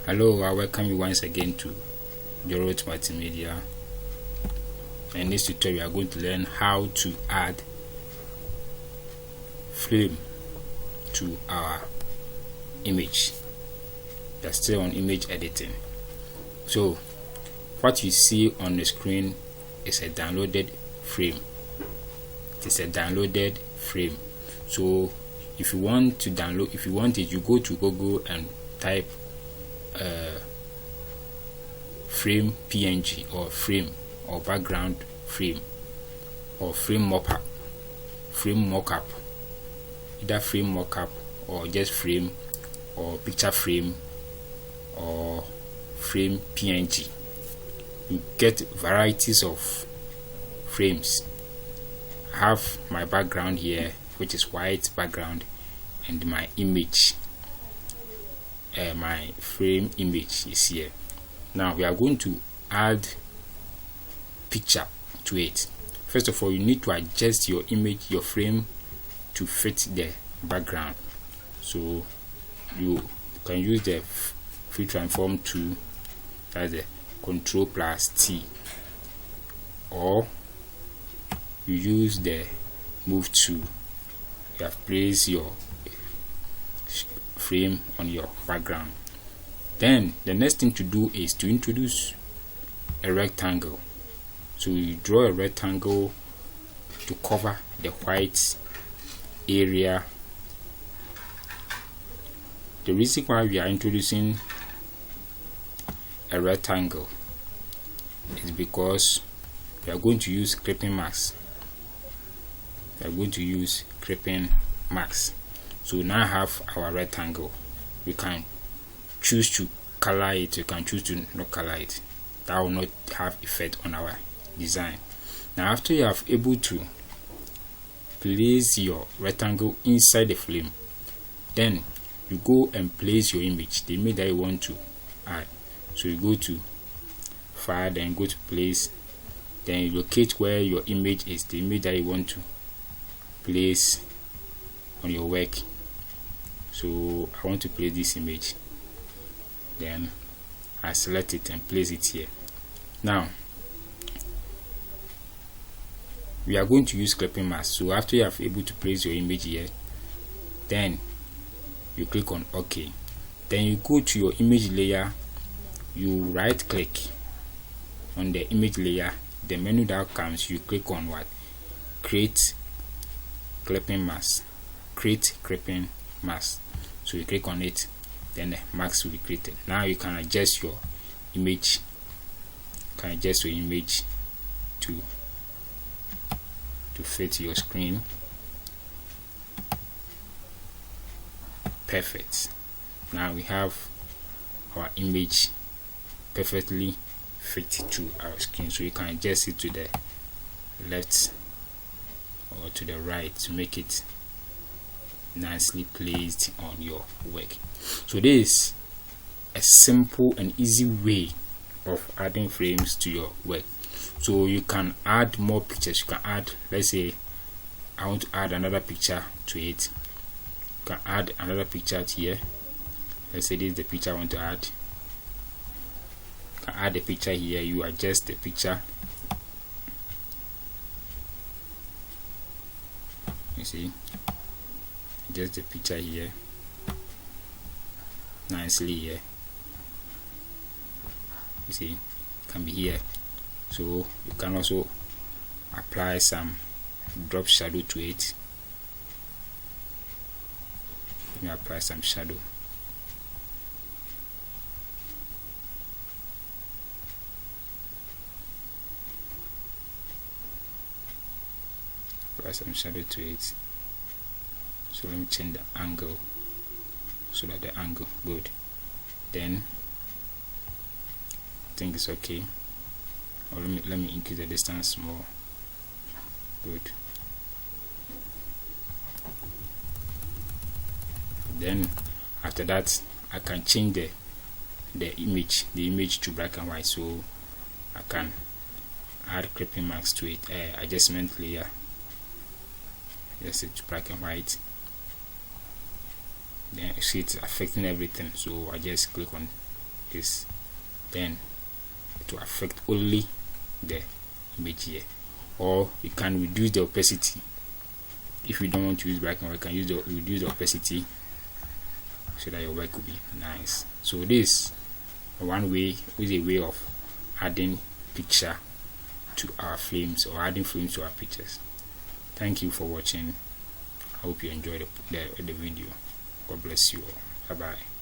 Hello, I welcome you once again to Jorot Multimedia. In this tutorial, we are going to learn how to add frame to our image. We are still on image editing. So, what you see on the screen is a downloaded frame. It is a downloaded frame. So, if you want it, you go to Google and type frame PNG or frame or background frame or frame mockup, either frame mockup or just frame or picture frame or frame PNG. You get varieties of frames. I have my background here, which is white background, and my image. My frame image is here. Now we are going to add picture to it. First of all, you need to adjust your image, your frame, to fit the background. So you can use the free transform tool, that's the Ctrl+T, or you use the move tool. You have placed your frame on your background. Then the next thing to do is to introduce a rectangle. So you draw a rectangle to cover the white area. The reason why we are introducing a rectangle is because we are going to use clipping mask. So now I have our rectangle. We can choose to color it, you can choose to not color it. That will not have effect on our design. Now after you have able to place your rectangle inside the frame, then you go and place your image, the image that you want to add. So you go to file, then go to place, then you locate where your image is, the image that you want to place on your work. So I want to place this image, then I select it and place it here. Now we are going to use clipping mask. So after you have able to place your image here, then you click on OK. Then you go to your image layer, you right click on the image layer, the menu that comes, you click on what? Create clipping mask. So you click on it, then the mask will be created. Now you can adjust your image, to fit your screen. Perfect. Now we have our image perfectly fit to our screen. So you can adjust it to the left or to the right to make it nicely placed on your work. So this is a simple and easy way of adding frames to your work. So you can add more pictures. You can add, let's say I want to add another picture to it. You can add another picture here. Let's say this is the picture I want to add. You can add the picture here. You adjust the picture. You see, just the picture here nicely here. You see, it can be here. So you can also apply some drop shadow to it. Let me apply some shadow. Apply some shadow to it. So let me change the angle so that the angle good. Then I think it's okay. Or let me increase the distance more. Good. Then after that I can change the image to black and white. So I can add clipping mask to it, adjustment layer, just set to black and white. Then you see it's affecting everything, so I just click on this, then it will affect only the image here. Or you can reduce the opacity. If you don't want to use black and white, you can use reduce the opacity so that your work will be nice. So this one way is a way of adding picture to our frames, or adding frames to our pictures. Thank you for watching. I hope you enjoyed the video. God bless you all. Bye bye.